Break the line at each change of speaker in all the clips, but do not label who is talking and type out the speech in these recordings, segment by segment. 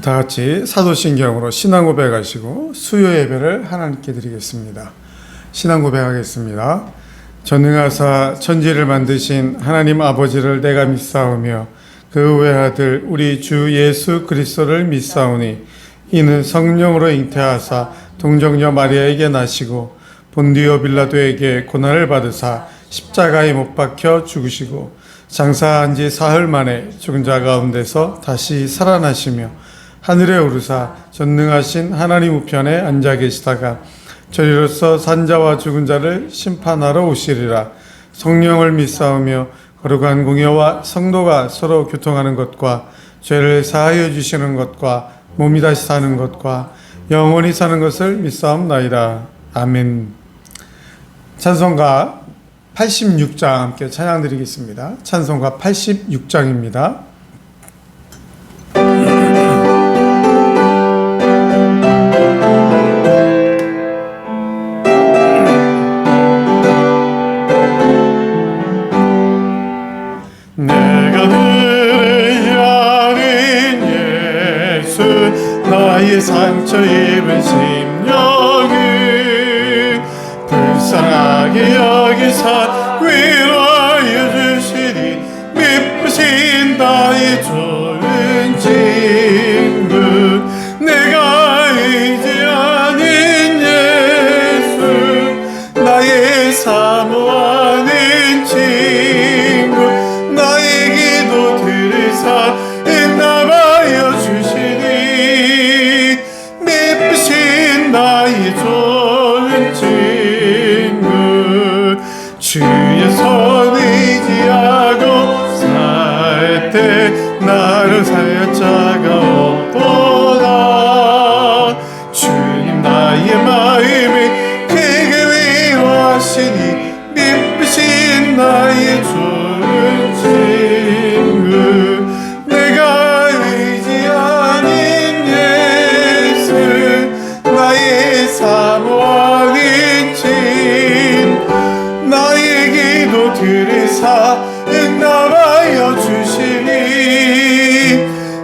다 같이 사도신경으로 신앙 고백하시고 수요 예배를 하나님께 드리겠습니다. 신앙 고백하겠습니다. 전능하사 천지를 만드신 하나님 아버지를 내가 믿사오며 그 외아들 우리 주 예수 그리스도를 믿사오니 이는 성령으로 잉태하사 동정녀 마리아에게 나시고 본디오 빌라도에게 고난을 받으사 십자가에 못 박혀 죽으시고 장사한 지 사흘 만에 죽은 자 가운데서 다시 살아나시며 하늘에 오르사 전능하신 하나님 우편에 앉아 계시다가 저리로서 산자와 죽은 자를 심판하러 오시리라. 성령을 믿사오며 거룩한 공예와 성도가 서로 교통하는 것과 죄를 사하여 주시는 것과 몸이 다시 사는 것과 영원히 사는 것을 믿사옵나이다. 아멘. 찬송가 86장 함께 찬양 드리겠습니다. 찬송가 86장입니다.
내가 너를 향한 예수 나의 상처 입은 심령을 불쌍하게 여기사 위로하여 주시니 미쁘신 나의 좋은 친구 내가 의지하는 예수 나의 사모하는 친구 나의 기도 들으사 응답하여 주시니 미쁘신 나의 좋은 친구 주의 손 의지하고 살 때 나를 살려 자가 없도다 주님 나의 마음을 크게 위로하시니 미쁘신 나의 좋은 친구 내가 의지하는 예수 나의 사모하는 친구 나의 기도 들으사 응답하여 주시니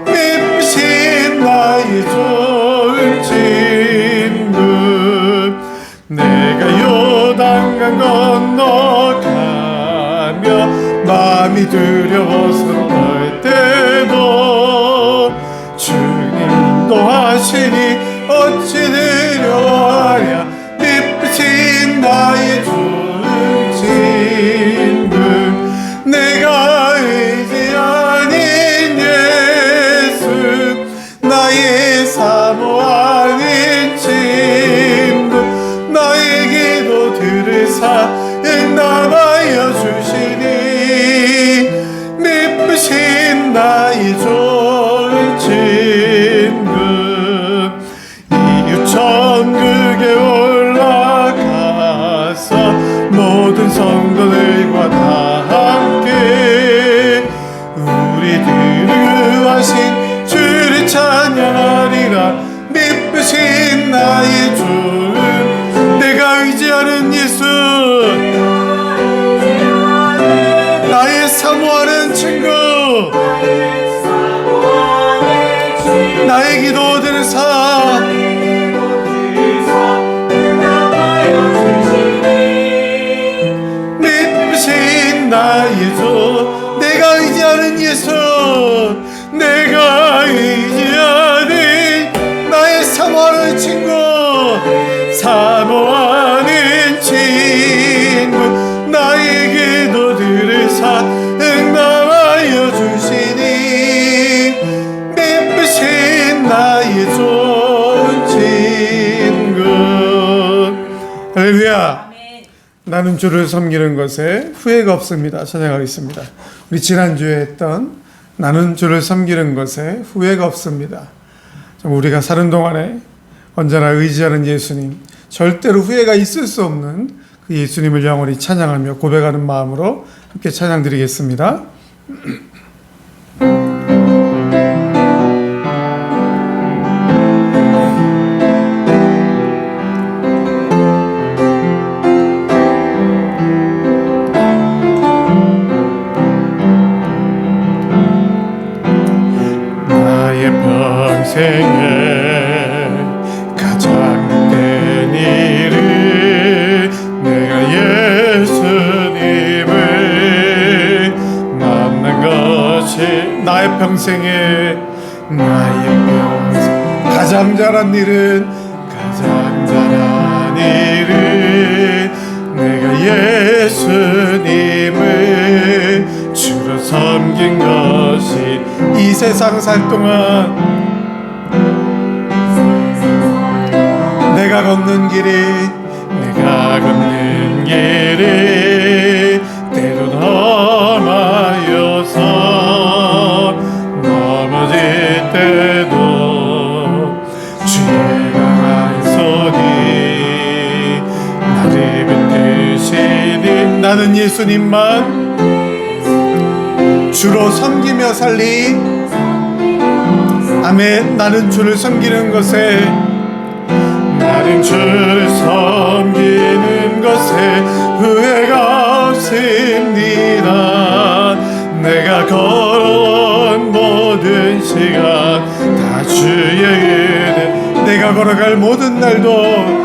미쁘신 나의 좋은 친구 내가 요단강 건너가며 마음이 두려워서 떨 때도 주님 인도하시니 어찌 두려워하랴 미쁘신 나의 좋은 친구 내가 의지하는 예수 나의 사모하는 친구 나의 기도 들으사 응답하여 주시니 미쁘신 나의 좋은 친구 이웃 천국에 올라가서 모든 성도들과 다 함께 우리들을 구하신 주를 찬양하리라 미쁘신 나의 좋은 내가 의지하는 예수 나의 사모하는 친구 나의 기도 들으사 미쁘신 나의 주 내가 의지하는 예수 내가 의지하는 나의 사모하는 친구 사모하는 친구 나의 기도 들으사 응답하여 주시니 미쁘신 나의 좋은 친구 할렐루야. 나는 주를 섬기는 것에 후회가 없습니다. 찬양하겠습니다. 우리 지난주에 했던 나는 주를 섬기는 것에 후회가 없습니다. 우리가 사는 동안에 언제나 의지하는 예수님, 절대로 후회가 있을 수 없는 그 예수님을 영원히 찬양하며 고백하는 마음으로 함께 찬양 드리겠습니다.
나의 평생 나의 평생 가장 잘한 일은 내가 예수님을 주로 섬긴 것이 이 세상 살 동안 내가 걷는 길이 때론 험하여서 넘어질 때도 주의 강한 손이 나를 붙드시니 나는 예수님만 주로 섬기며 살리. 아멘. 나는 주를 섬기는 것에 후회가 없습니다. 내가 걸어온 모든 시간 다 주의 은혜. 내가 걸어갈 모든 날도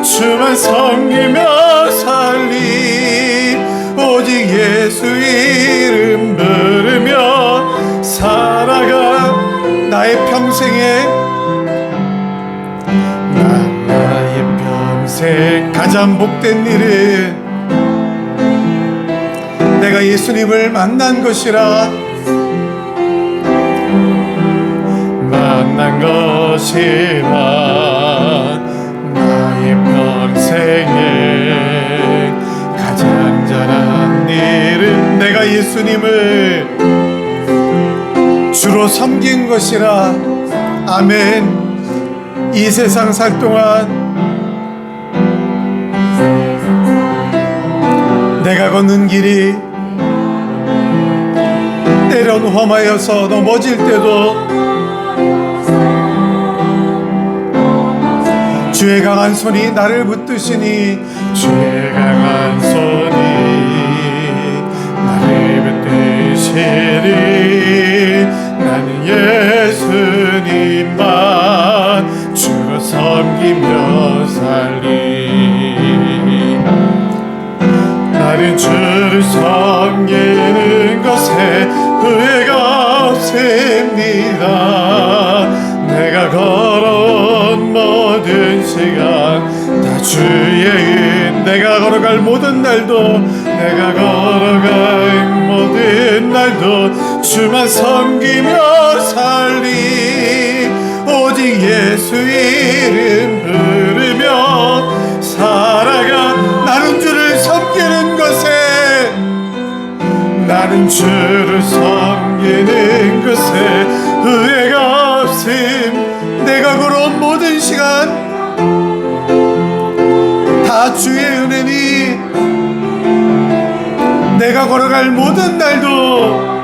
주만 섬기며 살리. 오직 예수 이름 부르며 살아가. 나의 평생 가장 복된 일은 내가 예수님을 만난 것이라. 나의 평생에 가장 잘한 일은 내가 예수님을 주로 섬긴 것이라. 아멘. 이 세상 살 동안 내가 걷는 길이 때론 험하여서 넘어질 때도 주의 강한 손이 나를 붙드시니. 주의 강한 손이 나를 붙드시니. 나는 예수님만 주로 섬기며 살리. 나는 주를 섬기는 것에 후회가 없습니다. 내가 걸어온 모든 시간 다 주의 은. 내가 걸어갈 모든 날도 주만 섬기며 살리. 오직 예수 이름 부르며 살아가. 나는 주를 섬기는 것에 후회가 없음. 내가 걸어온 모든 시간 다 주의 은혜니. 내가 걸어갈 모든 날도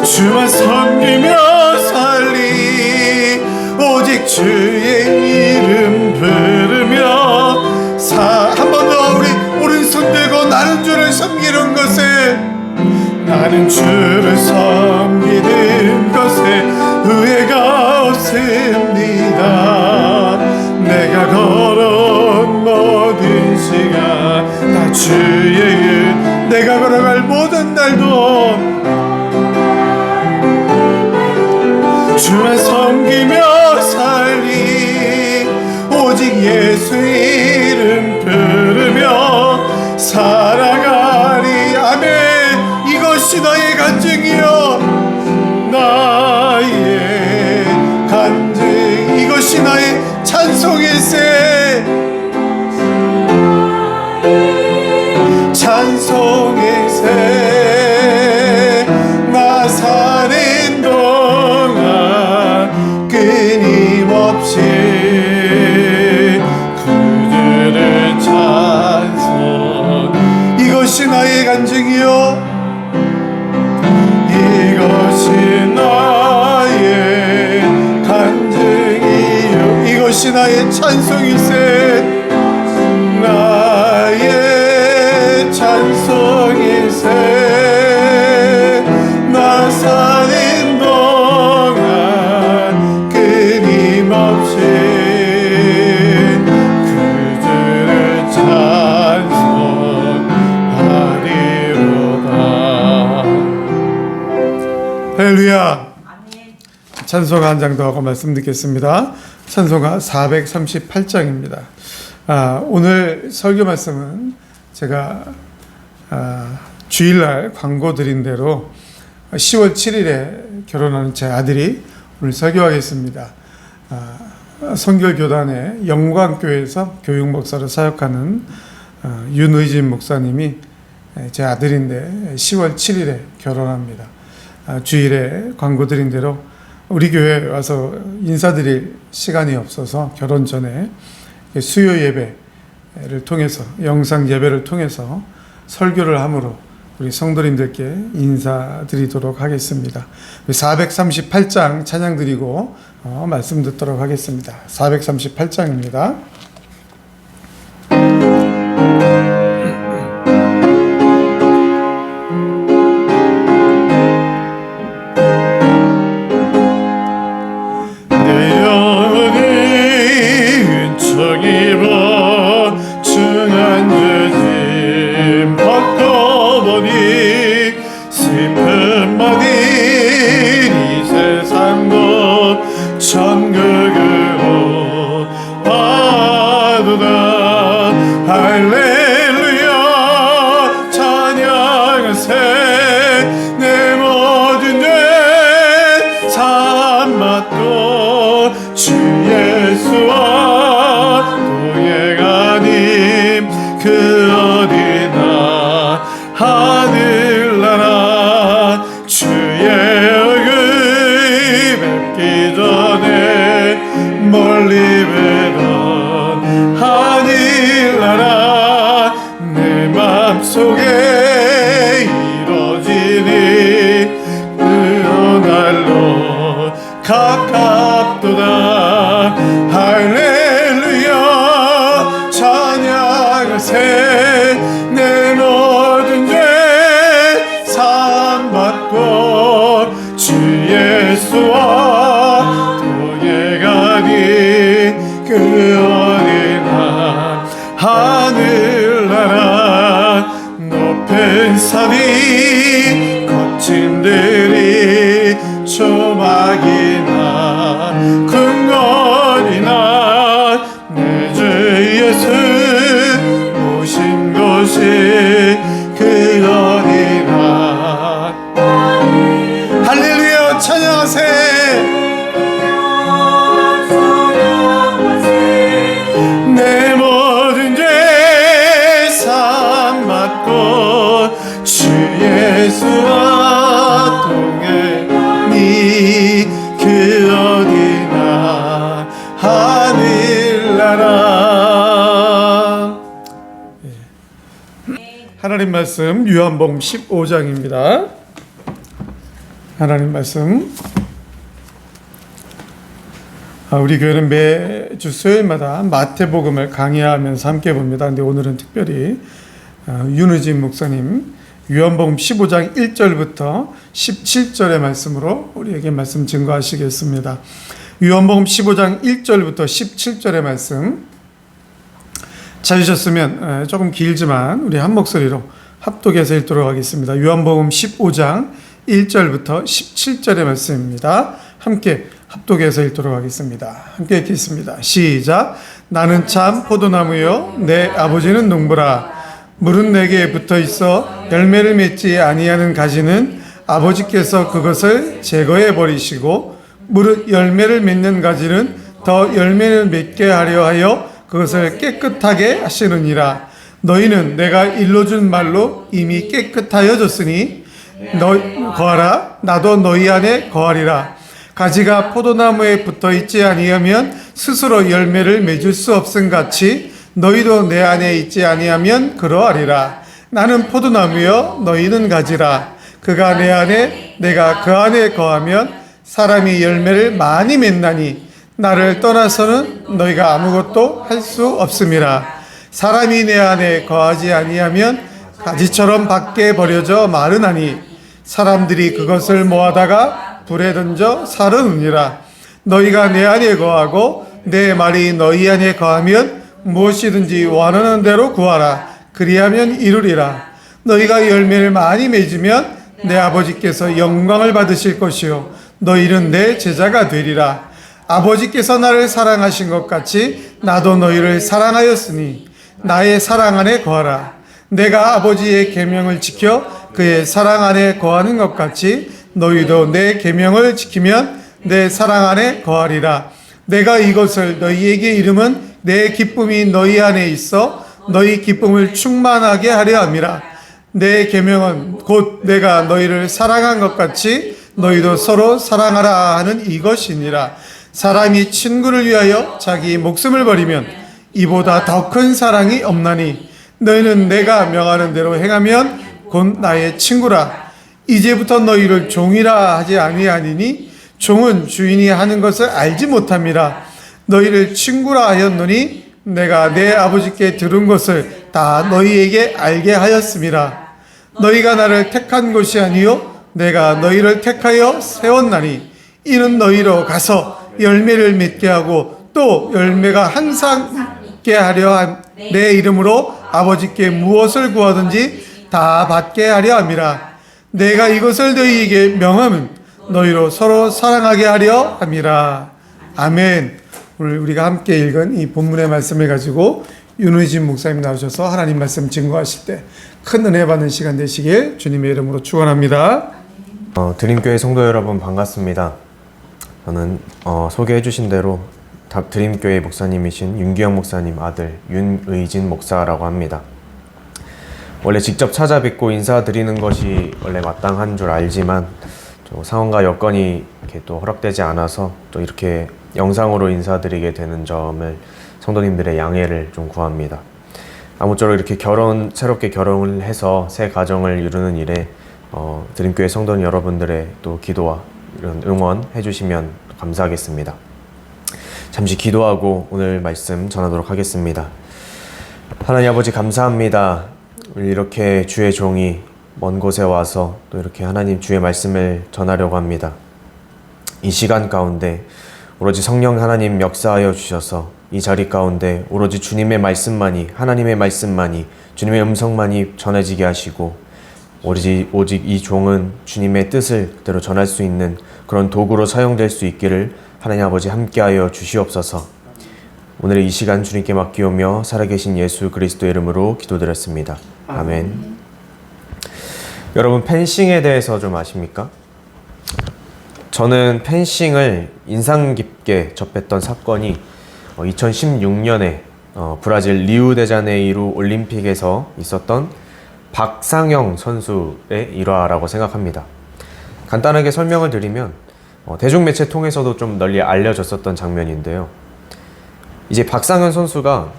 주만 섬기며 살리. 오직 주의 이름 부르며 한 번 더 우리 오른손 들고 나는 주를 섬기는 것에 후회가 없습니다. 내가 걸어온 모든 시간 다 주의 은. 내가 걸어갈 모든 날도 주만 섬기며 살리. 오직 예수 이름 부르며 살아가리. 아멘. 이것이 나의 간증이여. 나의 간증. 이것이 나의 찬송일세. 찬송일세. 나 사는 동안 끊임없이 그들의 찬송. 이것이 나의 간증이요. 이것이 나의 간증이요. 이것이 나의 찬송일세. 나의 찬송일세. 나 사는 동안 끊임없이 그들의 찬송하리.
찬송가 한 장 더 하고 말씀 듣겠습니다. 찬송가 438장입니다. 오늘 설교 말씀은 제가 주일날 광고 드린 대로 10월 7일에 결혼하는 제 아들이 오늘 설교하겠습니다. 성결교단의 영광교회에서 교육목사로 사역하는 윤의진 목사님이 제 아들인데 10월 7일에 결혼합니다. 주일에 광고 드린 대로 우리 교회에 와서 인사드릴 시간이 없어서 결혼 전에 수요 예배를 통해서 영상 예배를 통해서 설교를 함으로 우리 성도님들께 인사드리도록 하겠습니다. 438장 찬양 드리고 말씀 듣도록 하겠습니다. 438장입니다. 하나님 말씀 요한복음 15장입니다. 하나님 말씀 우리 교회는 매주 수요일마다 마태복음을 강의하면서 함께 봅니다. 근데 오늘은 특별히 윤의진 목사님 요한복음 15장 1절부터 17절의 말씀으로 우리에게 말씀 증거하시겠습니다. 요한복음 15장 1절부터 17절의 말씀 찾으셨으면 조금 길지만 우리 한 목소리로 합독해서 읽도록 하겠습니다. 요한복음 15장 1절부터 17절의 말씀입니다. 함께 합독해서 읽도록 하겠습니다. 함께 읽겠습니다. 시작. 나는 참 포도나무요 내 아버지는 농부라. 물은 내게 붙어 있어 열매를 맺지 아니하는 가지는 아버지께서 그것을 제거해 버리시고 무릇 열매를 맺는 가지는 더 열매를 맺게 하려 하여 그것을 깨끗하게 하시느니라. 너희는 내가 일러준 말로 이미 깨끗하여졌으니 거하라. 나도 너희 안에 거하리라. 가지가 포도나무에 붙어 있지 아니하면 스스로 열매를 맺을 수 없음 같이 너희도 내 안에 있지 아니하면 그러하리라. 나는 포도나무여 너희는 가지라. 그가 내 안에 내가 그 안에 거하면 사람이 열매를 많이 맺나니 나를 떠나서는 너희가 아무것도 할 수 없음이라. 사람이 내 안에 거하지 아니하면 가지처럼 밖에 버려져 마르나니 사람들이 그것을 모아다가 불에 던져 사르느니라. 너희가 내 안에 거하고 내 말이 너희 안에 거하면 무엇이든지 원하는 대로 구하라. 그리하면 이루리라. 너희가 열매를 많이 맺으면 내 아버지께서 영광을 받으실 것이요 너희는 내 제자가 되리라. 아버지께서 나를 사랑하신 것 같이 나도 너희를 사랑하였으니 나의 사랑 안에 거하라. 내가 아버지의 계명을 지켜 그의 사랑 안에 거하는 것 같이 너희도 내 계명을 지키면 내 사랑 안에 거하리라. 내가 이것을 너희에게 이름은 내 기쁨이 너희 안에 있어 너희 기쁨을 충만하게 하려 함이라. 내 계명은 곧 내가 너희를 사랑한 것 같이 너희도 서로 사랑하라 하는 이것이니라. 사람이 친구를 위하여 자기 목숨을 버리면 이보다 더 큰 사랑이 없나니 너희는 내가 명하는 대로 행하면 곧 나의 친구라. 이제부터 너희를 종이라 하지 아니하니니 종은 주인이 하는 것을 알지 못함이라. 너희를 친구라 하였노니 내가 내 아버지께 들은 것을 다 너희에게 알게 하였음이라. 너희가 나를 택한 것이 아니요 내가 너희를 택하여 세웠나니 이는 너희로 가서 열매를 맺게 하고 또 열매가 항상 있게 하려 내 이름으로 아버지께 무엇을 구하든지 다 받게 하려 함이라. 내가 이것을 너희에게 명하면 너희로 서로 사랑하게 하려 함이라. 아멘. 오늘 우리가 함께 읽은 이 본문의 말씀을 가지고 윤의진 목사님 나오셔서 하나님 말씀 증거하실 때 큰 은혜 받는 시간 되시길 주님의 이름으로 축원합니다.
드림교회 성도 여러분 반갑습니다. 저는 소개해 주신 대로 드림교회 목사님이신 윤기영 목사님 아들 윤의진 목사라고 합니다. 원래 직접 찾아뵙고 인사드리는 것이 원래 마땅한 줄 알지만 상황과 여건이 이렇게 또 허락되지 않아서 또 이렇게 영상으로 인사드리게 되는 점을 성도님들의 양해를 좀 구합니다. 아무쪼록 이렇게 새롭게 결혼을 해서 새 가정을 이루는 일에 드림교회 성도 여러분들의 또 기도와 이런 응원 해주시면 감사하겠습니다. 잠시 기도하고 오늘 말씀 전하도록 하겠습니다. 하나님 아버지 감사합니다. 이렇게 주의 종이 먼 곳에 와서 또 이렇게 하나님 주의 말씀을 전하려고 합니다. 이 시간 가운데 오로지 성령 하나님 역사하여 주셔서 이 자리 가운데 오로지 주님의 말씀만이, 하나님의 말씀만이, 주님의 음성만이 전해지게 하시고 오직 이 종은 주님의 뜻을 그대로 전할 수 있는 그런 도구로 사용될 수 있기를 하나님 아버지 함께하여 주시옵소서. 오늘의 이 시간 주님께 맡기오며 살아계신 예수 그리스도의 이름으로 기도드렸습니다. 아멘. 여러분 펜싱에 대해서 좀 아십니까? 저는 펜싱을 인상 깊게 접했던 사건이 2016년에 브라질 리우데자네이루 올림픽에서 있었던 박상영 선수의 일화라고 생각합니다. 간단하게 설명을 드리면 대중매체 통해서도 좀 널리 알려졌었던 장면인데요. 이제 박상현 선수가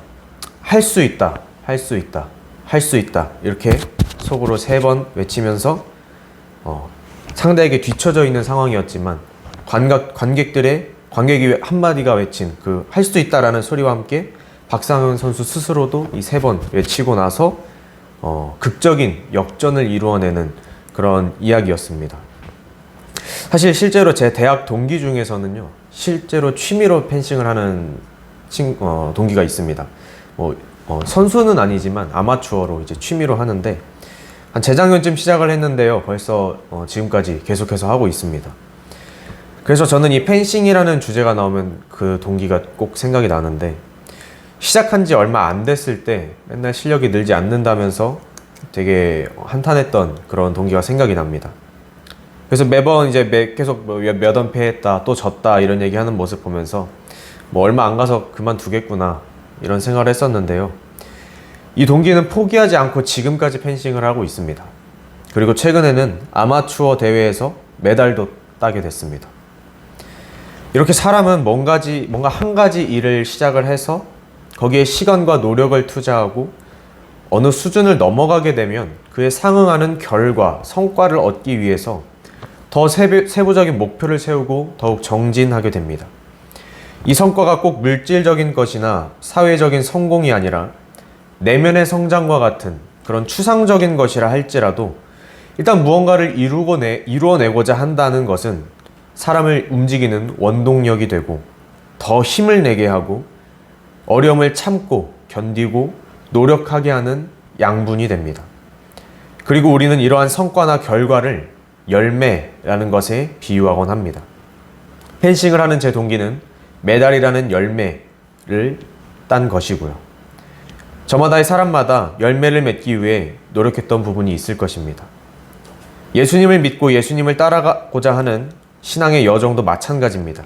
할 수 있다, 할 수 있다, 할 수 있다 이렇게 속으로 3번 외치면서 상대에게 뒤처져 있는 상황이었지만 관객이 한마디가 외친 그 할 수 있다라는 소리와 함께 박상현 선수 스스로도 이 3번 외치고 나서 극적인 역전을 이루어내는 그런 이야기였습니다. 사실 실제로 제 대학 동기 중에서는요, 실제로 취미로 펜싱을 하는 동기가 있습니다. 선수는 아니지만 아마추어로 이제 취미로 하는데 한 재작년쯤 시작을 했는데요, 벌써 지금까지 계속해서 하고 있습니다. 그래서 저는 이 펜싱이라는 주제가 나오면 그 동기가 꼭 생각이 나는데, 시작한 지 얼마 안 됐을 때 맨날 실력이 늘지 않는다면서 되게 한탄했던 그런 동기가 생각이 납니다. 그래서 매번 이제 계속 몇 원 패했다, 또 졌다 이런 얘기하는 모습 보면서 얼마 안 가서 그만두겠구나 이런 생각을 했었는데요. 이 동기는 포기하지 않고 지금까지 펜싱을 하고 있습니다. 그리고 최근에는 아마추어 대회에서 메달도 따게 됐습니다. 이렇게 사람은 뭔가 한 가지 일을 시작을 해서 거기에 시간과 노력을 투자하고 어느 수준을 넘어가게 되면 그에 상응하는 결과, 성과를 얻기 위해서 더 세부적인 목표를 세우고 더욱 정진하게 됩니다. 이 성과가 꼭 물질적인 것이나 사회적인 성공이 아니라 내면의 성장과 같은 그런 추상적인 것이라 할지라도 일단 무언가를 이루어내고자 한다는 것은 사람을 움직이는 원동력이 되고 더 힘을 내게 하고 어려움을 참고 견디고 노력하게 하는 양분이 됩니다. 그리고 우리는 이러한 성과나 결과를 열매라는 것에 비유하곤 합니다. 펜싱을 하는 제 동기는 메달이라는 열매를 딴 것이고요. 저마다의 사람마다 열매를 맺기 위해 노력했던 부분이 있을 것입니다. 예수님을 믿고 예수님을 따라가고자 하는 신앙의 여정도 마찬가지입니다.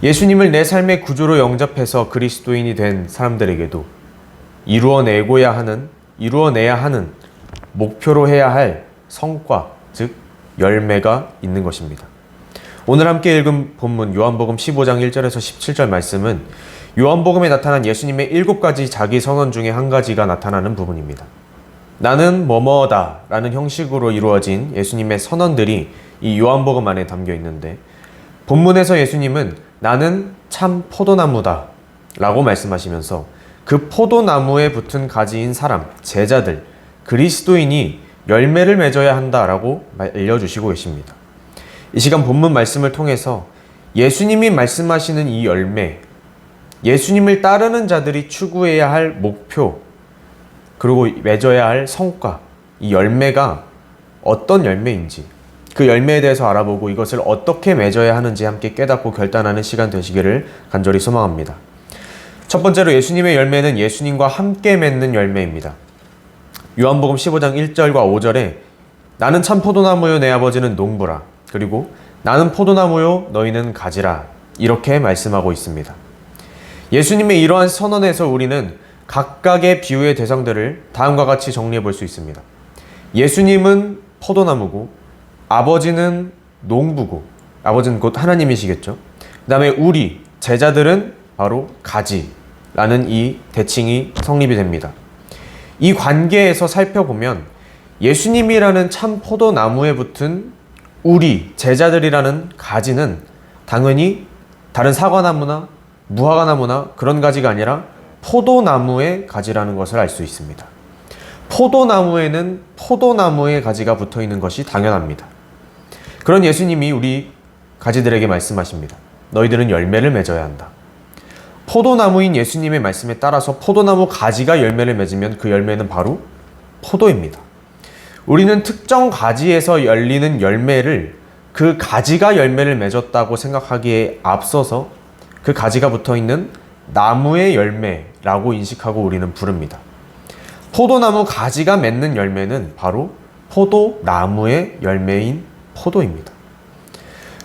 예수님을 내 삶의 구주로 영접해서 그리스도인이 된 사람들에게도 이루어내야 하는 목표로 해야 할 성과, 즉 열매가 있는 것입니다. 오늘 함께 읽은 본문 요한복음 15장 1절에서 17절 말씀은 요한복음에 나타난 예수님의 7가지 자기 선언 중에 한 가지가 나타나는 부분입니다. 나는 뭐뭐다 라는 형식으로 이루어진 예수님의 선언들이 이 요한복음 안에 담겨 있는데, 본문에서 예수님은 나는 참 포도나무다 라고 말씀하시면서 그 포도나무에 붙은 가지인 사람, 제자들, 그리스도인이 열매를 맺어야 한다라고 알려주시고 계십니다. 이 시간 본문 말씀을 통해서 예수님이 말씀하시는 이 열매, 예수님을 따르는 자들이 추구해야 할 목표, 그리고 맺어야 할 성과, 이 열매가 어떤 열매인지, 그 열매에 대해서 알아보고 이것을 어떻게 맺어야 하는지 함께 깨닫고 결단하는 시간 되시기를 간절히 소망합니다. 첫 번째로 예수님의 열매는 예수님과 함께 맺는 열매입니다. 요한복음 15장 1절과 5절에 나는 참 포도나무요 내 아버지는 농부라, 그리고 나는 포도나무요 너희는 가지라, 이렇게 말씀하고 있습니다. 예수님의 이러한 선언에서 우리는 각각의 비유의 대상들을 다음과 같이 정리해 볼 수 있습니다. 예수님은 포도나무고, 아버지는 농부고, 아버지는 곧 하나님이시겠죠. 그 다음에 우리 제자들은 바로 가지라는 이 대칭이 성립이 됩니다. 이 관계에서 살펴보면 예수님이라는 참 포도나무에 붙은 우리 제자들이라는 가지는 당연히 다른 사과나무나 무화과나무나 그런 가지가 아니라 포도나무의 가지라는 것을 알 수 있습니다. 포도나무에는 포도나무의 가지가 붙어 있는 것이 당연합니다. 그런 예수님이 우리 가지들에게 말씀하십니다. 너희들은 열매를 맺어야 한다. 포도나무인 예수님의 말씀에 따라서 포도나무 가지가 열매를 맺으면 그 열매는 바로 포도입니다. 우리는 특정 가지에서 열리는 열매를 그 가지가 열매를 맺었다고 생각하기에 앞서서 그 가지가 붙어 있는 나무의 열매라고 인식하고 우리는 부릅니다. 포도나무 가지가 맺는 열매는 바로 포도나무의 열매인 포도입니다.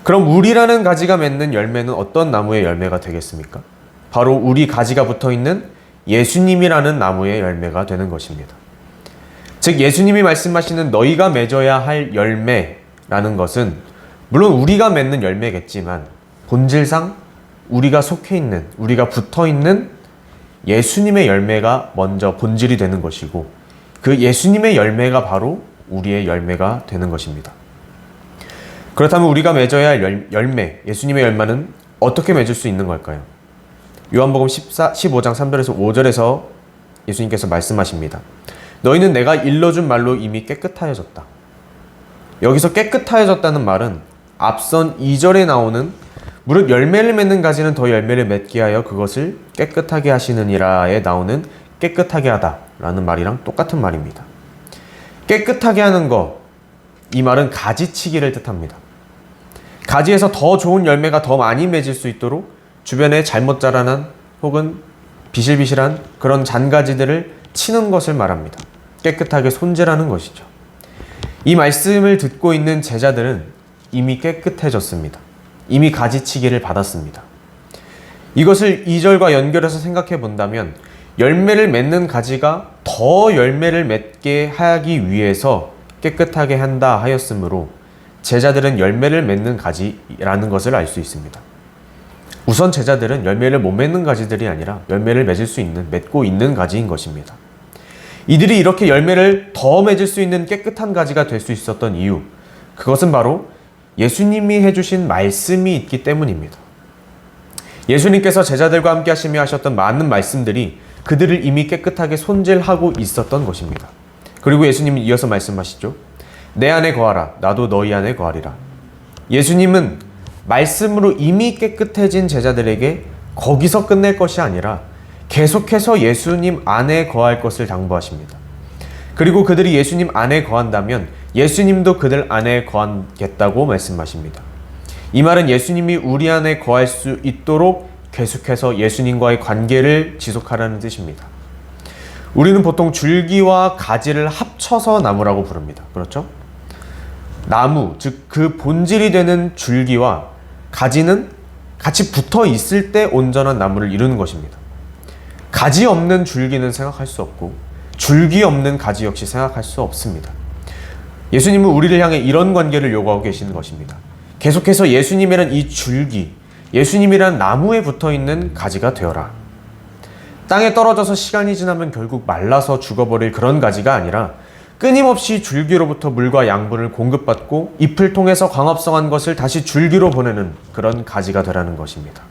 그럼 우리라는 가지가 맺는 열매는 어떤 나무의 열매가 되겠습니까? 바로 우리 가지가 붙어 있는 예수님이라는 나무의 열매가 되는 것입니다. 즉 예수님이 말씀하시는 너희가 맺어야 할 열매라는 것은 물론 우리가 맺는 열매겠지만 본질상 우리가 속해 있는, 우리가 붙어 있는 예수님의 열매가 먼저 본질이 되는 것이고, 그 예수님의 열매가 바로 우리의 열매가 되는 것입니다. 그렇다면 우리가 맺어야 할 열매, 예수님의 열매는 어떻게 맺을 수 있는 걸까요? 요한복음 15장 3절에서 5절에서 예수님께서 말씀하십니다. 너희는 내가 일러준 말로 이미 깨끗하여졌다. 여기서 깨끗하여졌다는 말은 앞선 2절에 나오는 무릇 열매를 맺는 가지는 더 열매를 맺게 하여 그것을 깨끗하게 하시느니라에 나오는 깨끗하게 하다 라는 말이랑 똑같은 말입니다. 깨끗하게 하는 것, 이 말은 가지치기를 뜻합니다. 가지에서 더 좋은 열매가 더 많이 맺을 수 있도록 주변에 잘못 자라난 혹은 비실비실한 그런 잔가지들을 치는 것을 말합니다. 깨끗하게 손질하는 것이죠. 이 말씀을 듣고 있는 제자들은 이미 깨끗해졌습니다. 이미 가지치기를 받았습니다. 이것을 2절과 연결해서 생각해 본다면 열매를 맺는 가지가 더 열매를 맺게 하기 위해서 깨끗하게 한다 하였으므로 제자들은 열매를 맺는 가지라는 것을 알 수 있습니다. 우선 제자들은 열매를 못 맺는 가지들이 아니라 열매를 맺을 수 있는, 맺고 있는 가지인 것입니다. 이들이 이렇게 열매를 더 맺을 수 있는 깨끗한 가지가 될 수 있었던 이유, 그것은 바로 예수님이 해주신 말씀이 있기 때문입니다. 예수님께서 제자들과 함께 하시며 하셨던 많은 말씀들이 그들을 이미 깨끗하게 손질하고 있었던 것입니다. 그리고 예수님은 이어서 말씀하시죠. 내 안에 거하라, 나도 너희 안에 거하리라. 예수님은 말씀으로 이미 깨끗해진 제자들에게 거기서 끝낼 것이 아니라 계속해서 예수님 안에 거할 것을 당부하십니다. 그리고 그들이 예수님 안에 거한다면 예수님도 그들 안에 거하겠다고 말씀하십니다. 이 말은 예수님이 우리 안에 거할 수 있도록 계속해서 예수님과의 관계를 지속하라는 뜻입니다. 우리는 보통 줄기와 가지를 합쳐서 나무라고 부릅니다. 그렇죠? 나무, 즉 그 본질이 되는 줄기와 가지는 같이 붙어 있을 때 온전한 나무를 이루는 것입니다. 가지 없는 줄기는 생각할 수 없고 줄기 없는 가지 역시 생각할 수 없습니다. 예수님은 우리를 향해 이런 관계를 요구하고 계시는 것입니다. 계속해서 예수님이란 이 줄기, 예수님이란 나무에 붙어있는 가지가 되어라. 땅에 떨어져서 시간이 지나면 결국 말라서 죽어버릴 그런 가지가 아니라 끊임없이 줄기로부터 물과 양분을 공급받고 잎을 통해서 광합성한 것을 다시 줄기로 보내는 그런 가지가 되라는 것입니다.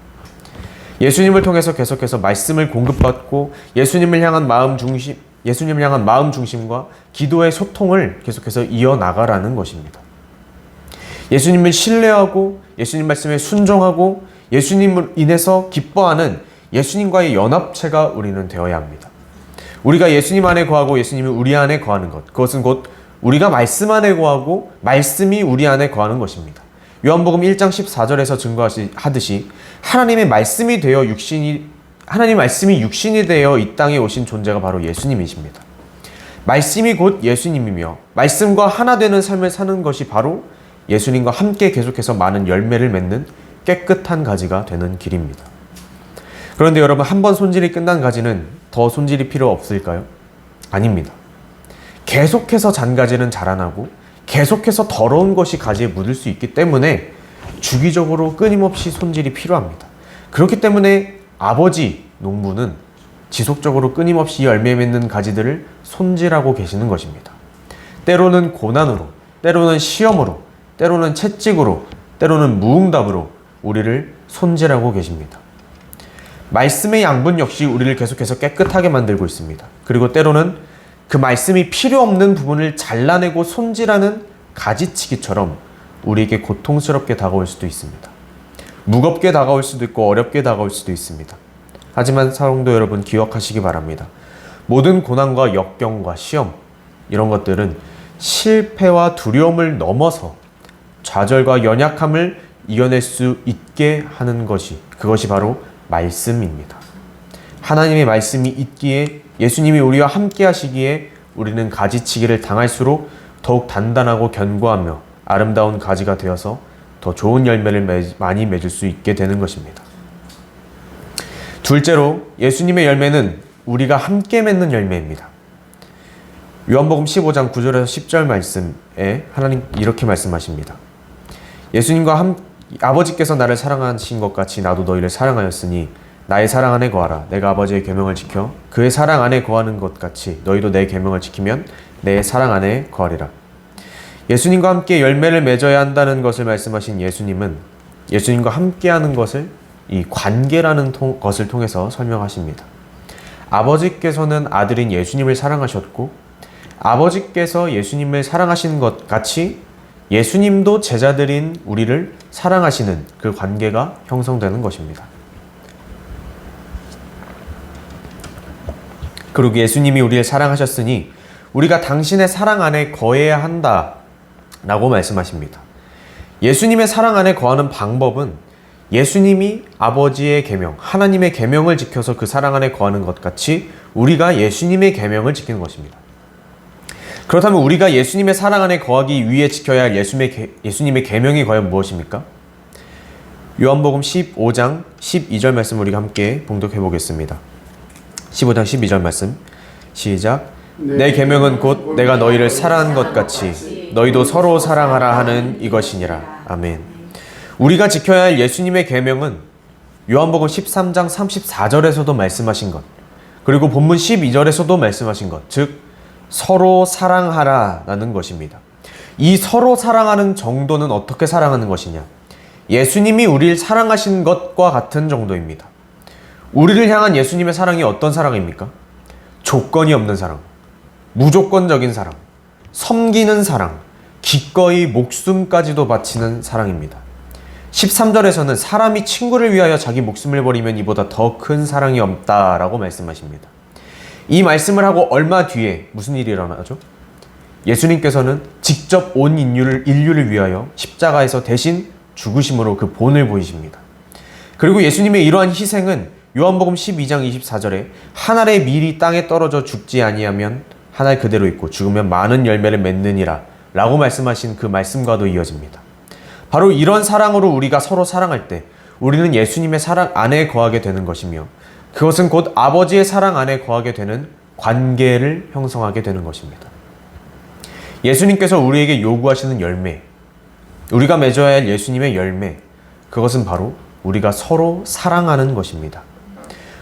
예수님을 통해서 계속해서 말씀을 공급받고 예수님을 향한 마음 중심과 기도의 소통을 계속해서 이어나가라는 것입니다. 예수님을 신뢰하고 예수님 말씀에 순종하고 예수님을 인해서 기뻐하는 예수님과의 연합체가 우리는 되어야 합니다. 우리가 예수님 안에 거하고 예수님이 우리 안에 거하는 것, 그것은 곧 우리가 말씀 안에 거하고 말씀이 우리 안에 거하는 것입니다. 요한복음 1장 14절에서 증거하듯이 하나님의 말씀이 육신이 되어 이 땅에 오신 존재가 바로 예수님이십니다. 말씀이 곧 예수님이며 말씀과 하나 되는 삶을 사는 것이 바로 예수님과 함께 계속해서 많은 열매를 맺는 깨끗한 가지가 되는 길입니다. 그런데 여러분, 한 번 손질이 끝난 가지는 더 손질이 필요 없을까요? 아닙니다. 계속해서 잔가지는 자라나고 계속해서 더러운 것이 가지에 묻을 수 있기 때문에 주기적으로 끊임없이 손질이 필요합니다. 그렇기 때문에 아버지 농부는 지속적으로 끊임없이 열매 맺는 가지들을 손질하고 계시는 것입니다. 때로는 고난으로, 때로는 시험으로, 때로는 채찍으로, 때로는 무응답으로 우리를 손질하고 계십니다. 말씀의 양분 역시 우리를 계속해서 깨끗하게 만들고 있습니다. 그리고 때로는 그 말씀이 필요 없는 부분을 잘라내고 손질하는 가지치기처럼 우리에게 고통스럽게 다가올 수도 있습니다. 무겁게 다가올 수도 있고 어렵게 다가올 수도 있습니다. 하지만 성도 여러분, 기억하시기 바랍니다. 모든 고난과 역경과 시험, 이런 것들은 실패와 두려움을 넘어서 좌절과 연약함을 이겨낼 수 있게 하는 그것이 바로 말씀입니다. 하나님의 말씀이 있기에, 예수님이 우리와 함께 하시기에 우리는 가지치기를 당할수록 더욱 단단하고 견고하며 아름다운 가지가 되어서 더 좋은 열매를 많이 맺을 수 있게 되는 것입니다. 둘째로, 예수님의 열매는 우리가 함께 맺는 열매입니다. 요한복음 15장 9절에서 10절 말씀에 하나님 이렇게 말씀하십니다. 예수님과 아버지께서 나를 사랑하신 것 같이 나도 너희를 사랑하였으니 나의 사랑 안에 거하라. 내가 아버지의 계명을 지켜 그의 사랑 안에 거하는 것 같이 너희도 내 계명을 지키면 내 사랑 안에 거하리라. 예수님과 함께 열매를 맺어야 한다는 것을 말씀하신 예수님은 예수님과 함께하는 것을 이 관계라는 것을 통해서 설명하십니다. 아버지께서는 아들인 예수님을 사랑하셨고 아버지께서 예수님을 사랑하신 것 같이 예수님도 제자들인 우리를 사랑하시는 그 관계가 형성되는 것입니다. 그리고 예수님이 우리를 사랑하셨으니 우리가 당신의 사랑 안에 거해야 한다 라고 말씀하십니다. 예수님의 사랑 안에 거하는 방법은 예수님이 아버지의 계명, 하나님의 계명을 지켜서 그 사랑 안에 거하는 것 같이 우리가 예수님의 계명을 지키는 것입니다. 그렇다면 우리가 예수님의 사랑 안에 거하기 위해 지켜야 할 예수님의 계명이 과연 무엇입니까? 요한복음 15장 12절 말씀 우리가 함께 봉독해 보겠습니다. 15장 12절 말씀 시작. 내 계명은 곧 내가 너희를 사랑한 것 같이 너희도 서로 사랑하라 하는 이것이니라. 아멘. 우리가 지켜야 할 예수님의 계명은 요한복음 13장 34절에서도 말씀하신 것, 그리고 본문 12절에서도 말씀하신 것, 즉 서로 사랑하라라는 것입니다. 이 서로 사랑하는 정도는 어떻게 사랑하는 것이냐? 예수님이 우리를 사랑하신 것과 같은 정도입니다. 우리를 향한 예수님의 사랑이 어떤 사랑입니까? 조건이 없는 사랑, 무조건적인 사랑, 섬기는 사랑, 기꺼이 목숨까지도 바치는 사랑입니다. 13절에서는 사람이 친구를 위하여 자기 목숨을 버리면 이보다 더 큰 사랑이 없다라고 말씀하십니다. 이 말씀을 하고 얼마 뒤에 무슨 일이 일어나죠? 예수님께서는 직접 온 인류를 위하여 십자가에서 대신 죽으심으로 그 본을 보이십니다. 그리고 예수님의 이러한 희생은 요한복음 12장 24절에 한 알의 밀이 땅에 떨어져 죽지 아니하면 한 알 그대로 있고 죽으면 많은 열매를 맺느니라 라고 말씀하신 그 말씀과도 이어집니다. 바로 이런 사랑으로 우리가 서로 사랑할 때 우리는 예수님의 사랑 안에 거하게 되는 것이며 그것은 곧 아버지의 사랑 안에 거하게 되는 관계를 형성하게 되는 것입니다. 예수님께서 우리에게 요구하시는 열매, 우리가 맺어야 할 예수님의 열매, 그것은 바로 우리가 서로 사랑하는 것입니다.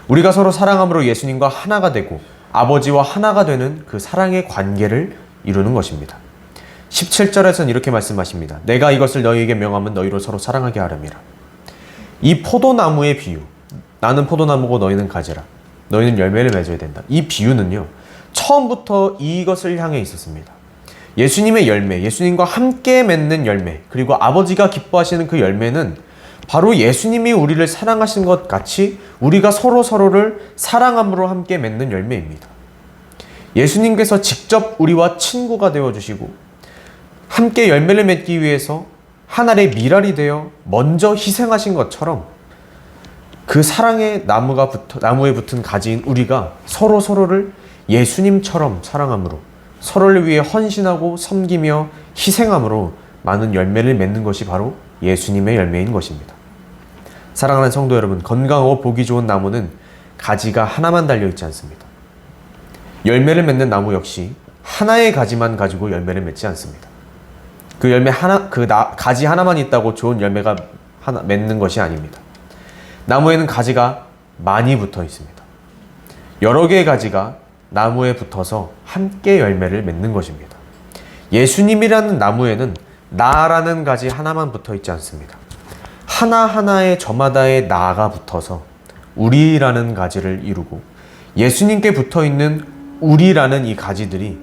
우리가 서로 사랑함으로 예수님과 하나가 되고 아버지와 하나가 되는 그 사랑의 관계를 이루는 것입니다. 17절에서는 이렇게 말씀하십니다. 내가 이것을 너희에게 명하면 너희로 서로 사랑하게 하렴이라. 이 포도나무의 비유, 나는 포도나무고 너희는 가지라. 너희는 열매를 맺어야 된다. 이 비유는요, 처음부터 이것을 향해 있었습니다. 예수님의 열매, 예수님과 함께 맺는 열매, 그리고 아버지가 기뻐하시는 그 열매는 바로 예수님이 우리를 사랑하신 것 같이 우리가 서로를 사랑함으로 함께 맺는 열매입니다. 예수님께서 직접 우리와 친구가 되어주시고 함께 열매를 맺기 위해서 한 알의 밀알이 되어 먼저 희생하신 것처럼 그 사랑의 나무에 붙은 가지인 우리가 서로를 예수님처럼 사랑함으로 서로를 위해 헌신하고 섬기며 희생함으로 많은 열매를 맺는 것이 바로 예수님의 열매인 것입니다. 사랑하는 성도 여러분, 건강하고 보기 좋은 나무는 가지가 하나만 달려있지 않습니다. 열매를 맺는 나무 역시 하나의 가지만 가지고 열매를 맺지 않습니다. 그 열매 가지 하나만 있다고 좋은 열매가 맺는 것이 아닙니다. 나무에는 가지가 많이 붙어 있습니다. 여러 개의 가지가 나무에 붙어서 함께 열매를 맺는 것입니다. 예수님이라는 나무에는 나라는 가지 하나만 붙어 있지 않습니다. 하나하나의 저마다의 나가 붙어서 우리라는 가지를 이루고 예수님께 붙어 있는 우리라는 이 가지들이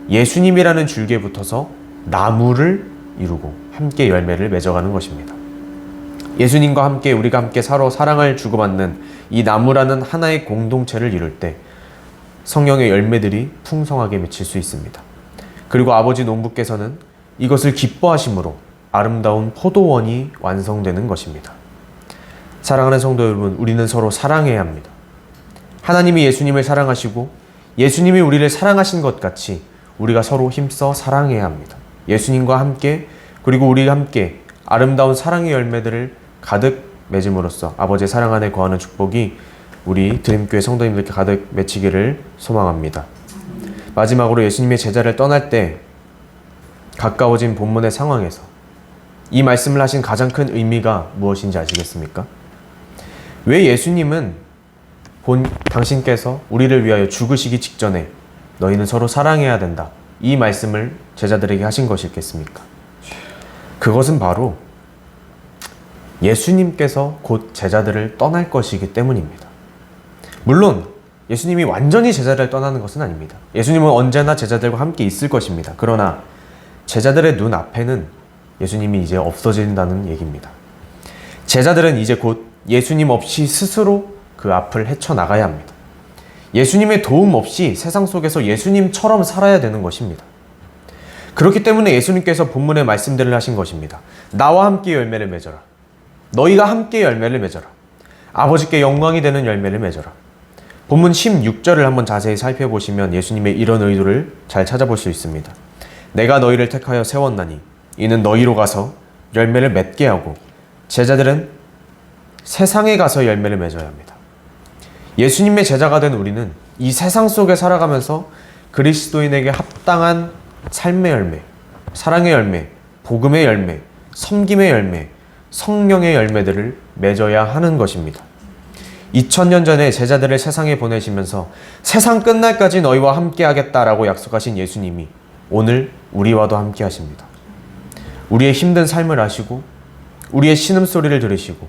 예수님이라는 줄기에 붙어서 나무를 이루고 함께 열매를 맺어가는 것입니다. 예수님과 함께 우리가 함께 서로 사랑을 주고받는 이 나무라는 하나의 공동체를 이룰 때 성령의 열매들이 풍성하게 맺힐 수 있습니다. 그리고 아버지 농부께서는 이것을 기뻐하심으로 아름다운 포도원이 완성되는 것입니다. 사랑하는 성도 여러분, 우리는 서로 사랑해야 합니다. 하나님이 예수님을 사랑하시고 예수님이 우리를 사랑하신 것 같이 우리가 서로 힘써 사랑해야 합니다. 예수님과 함께 그리고 우리가 함께 아름다운 사랑의 열매들을 가득 맺음으로써 아버지의 사랑 안에 거하는 축복이 우리 드림교회 성도님들께 가득 맺히기를 소망합니다. 마지막으로 예수님의 제자를 떠날 때 가까워진 본문의 상황에서 이 말씀을 하신 가장 큰 의미가 무엇인지 아시겠습니까? 왜 예수님은 당신께서 우리를 위하여 죽으시기 직전에 너희는 서로 사랑해야 된다, 이 말씀을 제자들에게 하신 것이겠습니까? 그것은 바로 예수님께서 곧 제자들을 떠날 것이기 때문입니다. 물론 예수님이 완전히 제자를 떠나는 것은 아닙니다. 예수님은 언제나 제자들과 함께 있을 것입니다. 그러나 제자들의 눈앞에는 예수님이 이제 없어진다는 얘기입니다. 제자들은 이제 곧 예수님 없이 스스로 그 앞을 헤쳐나가야 합니다. 예수님의 도움 없이 세상 속에서 예수님처럼 살아야 되는 것입니다. 그렇기 때문에 예수님께서 본문의 말씀들을 하신 것입니다. 나와 함께 열매를 맺어라. 너희가 함께 열매를 맺어라. 아버지께 영광이 되는 열매를 맺어라. 본문 16절을 한번 자세히 살펴보시면 예수님의 이런 의도를 잘 찾아볼 수 있습니다. 내가 너희를 택하여 세웠나니 이는 너희로 가서 열매를 맺게 하고 제자들은 세상에 가서 열매를 맺어야 합니다. 예수님의 제자가 된 우리는 이 세상 속에 살아가면서 그리스도인에게 합당한 삶의 열매, 사랑의 열매, 복음의 열매, 섬김의 열매, 성령의 열매들을 맺어야 하는 것입니다. 2000년 전에 제자들을 세상에 보내시면서 세상 끝날까지 너희와 함께 하겠다라고 약속하신 예수님이 오늘 우리와도 함께 하십니다. 우리의 힘든 삶을 아시고 우리의 신음소리를 들으시고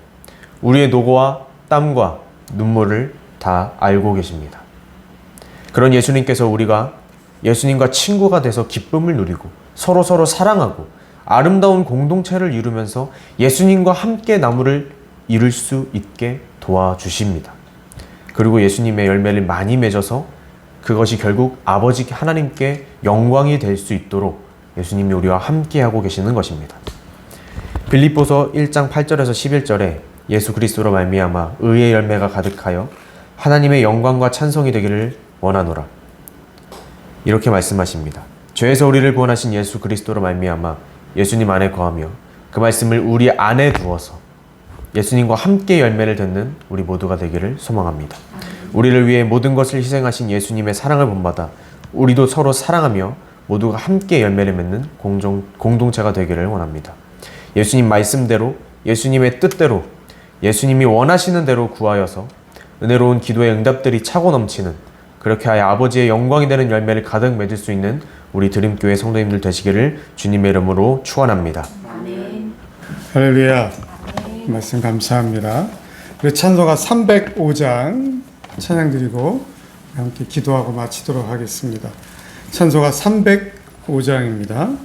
우리의 노고와 땀과 눈물을 다 알고 계십니다. 그런 예수님께서 우리가 예수님과 친구가 돼서 기쁨을 누리고 서로 사랑하고 아름다운 공동체를 이루면서 예수님과 함께 나무를 이룰 수 있게 도와주십니다. 그리고 예수님의 열매를 많이 맺어서 그것이 결국 아버지 하나님께 영광이 될 수 있도록 예수님이 우리와 함께하고 계시는 것입니다. 빌립보서 1장 8절에서 11절에 예수 그리스도로 말미암아 의의 열매가 가득하여 하나님의 영광과 찬송이 되기를 원하노라. 이렇게 말씀하십니다. 죄에서 우리를 구원하신 예수 그리스도로 말미암아 예수님 안에 거하며 그 말씀을 우리 안에 두어서 예수님과 함께 열매를 듣는 우리 모두가 되기를 소망합니다. 우리를 위해 모든 것을 희생하신 예수님의 사랑을 본받아 우리도 서로 사랑하며 모두가 함께 열매를 맺는 공동체가 되기를 원합니다. 예수님 말씀대로, 예수님의 뜻대로, 예수님이 원하시는 대로 구하여서 은혜로운 기도의 응답들이 차고 넘치는, 그렇게 하여 아버지의 영광이 되는 열매를 가득 맺을 수 있는 우리 드림교회 성도님들 되시기를 주님의 이름으로 축원합니다.
할렐루야. 말씀 감사합니다. 우리 찬송가 305장 찬양 드리고 함께 기도하고 마치도록 하겠습니다. 찬송가 305장입니다.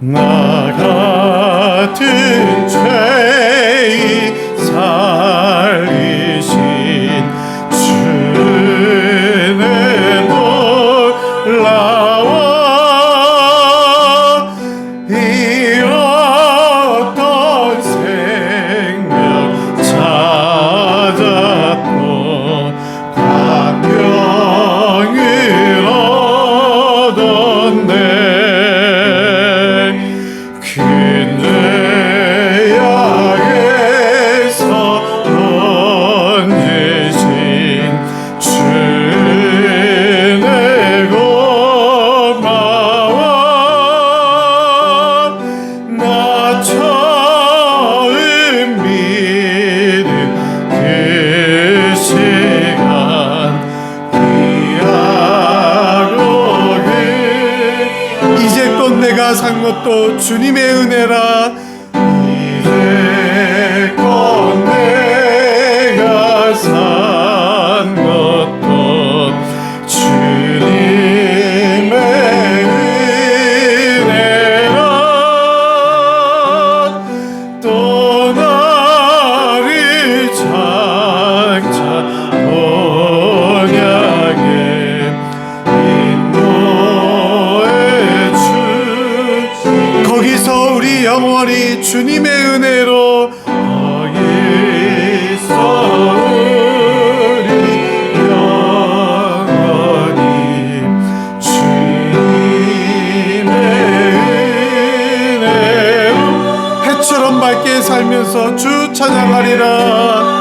나 같은 죄인 살리신 주는 놀라워 이 어떤 생명 찾았고 광명을 얻었네. 뇌약에서 던지신 주의 고마워. 나 처음 믿은 그 시간 기약으로 이제껏 내가 산 것도 주님의 은혜라. 이제껏 내가 산 것도 주님의 은혜라. 또 나를 장차 언약에 거기서 우리 영원히 주님의 은혜로, 거기서 우리 영원히 주님의 은혜로 해처럼 밝게 살면서 주 찬양하리라.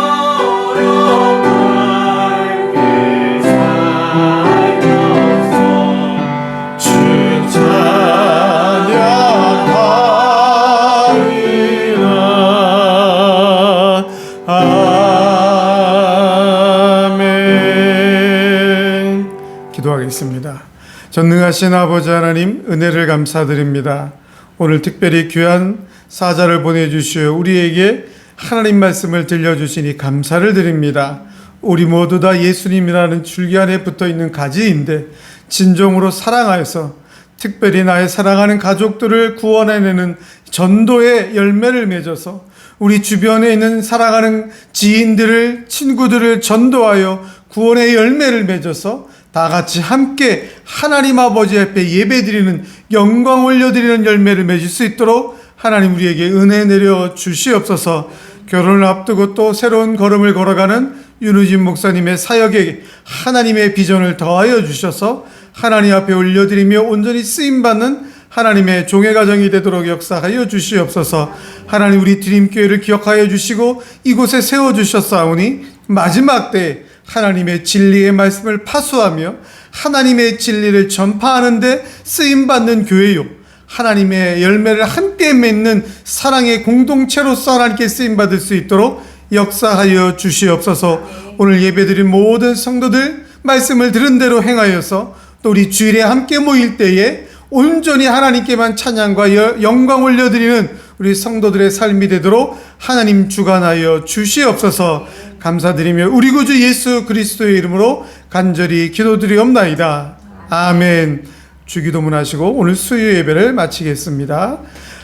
기도하겠습니다. 전능하신 아버지 하나님, 은혜를 감사드립니다. 오늘 특별히 귀한 사자를 보내주시어 우리에게 하나님 말씀을 들려주시니 감사를 드립니다. 우리 모두 다 예수님이라는 줄기 안에 붙어있는 가지인데 진정으로 사랑하여서 특별히 나의 사랑하는 가족들을 구원해내는 전도의 열매를 맺어서 우리 주변에 있는 사랑하는 지인들을, 친구들을 전도하여 구원의 열매를 맺어서 다 같이 함께 하나님 아버지 앞에 예배드리는, 영광 올려드리는 열매를 맺을 수 있도록 하나님 우리에게 은혜 내려 주시옵소서. 결혼을 앞두고 또 새로운 걸음을 걸어가는 윤우진 목사님의 사역에 하나님의 비전을 더하여 주셔서 하나님 앞에 올려드리며 온전히 쓰임받는 하나님의 종의 가정이 되도록 역사하여 주시옵소서. 하나님 우리 드림교회를 기억하여 주시고 이곳에 세워주셨사오니 마지막 때에 하나님의 진리의 말씀을 파수하며 하나님의 진리를 전파하는 데 쓰임받는 교회요, 하나님의 열매를 함께 맺는 사랑의 공동체로서 하나님께 쓰임받을 수 있도록 역사하여 주시옵소서. 오늘 예배드린 모든 성도들 말씀을 들은 대로 행하여서 또 우리 주일에 함께 모일 때에 온전히 하나님께만 찬양과 영광 올려드리는 우리 성도들의 삶이 되도록 하나님 주관하여 주시옵소서. 감사드리며 우리 구주 예수 그리스도의 이름으로 간절히 기도드리옵나이다. 아멘. 주기도문 하시고 오늘 수요 예배를 마치겠습니다.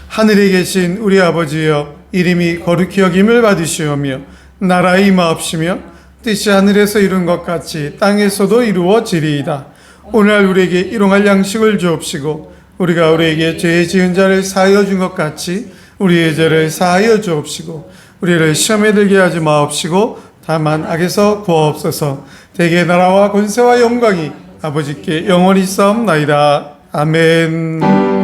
하늘에 계신 우리 아버지여, 이름이 거룩히 여김을 받으시오며 나라가 임하옵시며 뜻이 하늘에서 이룬 것 같이 땅에서도 이루어지리이다. 오늘날 우리에게 일용할 양식을 주옵시고 우리가 우리에게 죄 지은 자를 사하여 준 것 같이 우리의 죄를 사하여 주옵시고 우리를 시험에 들게 하지 마옵시고 다만 악에서 구하옵소서. 대개 나라와 권세와 영광이 아버지께 영원히 있사옵나이다. 아멘.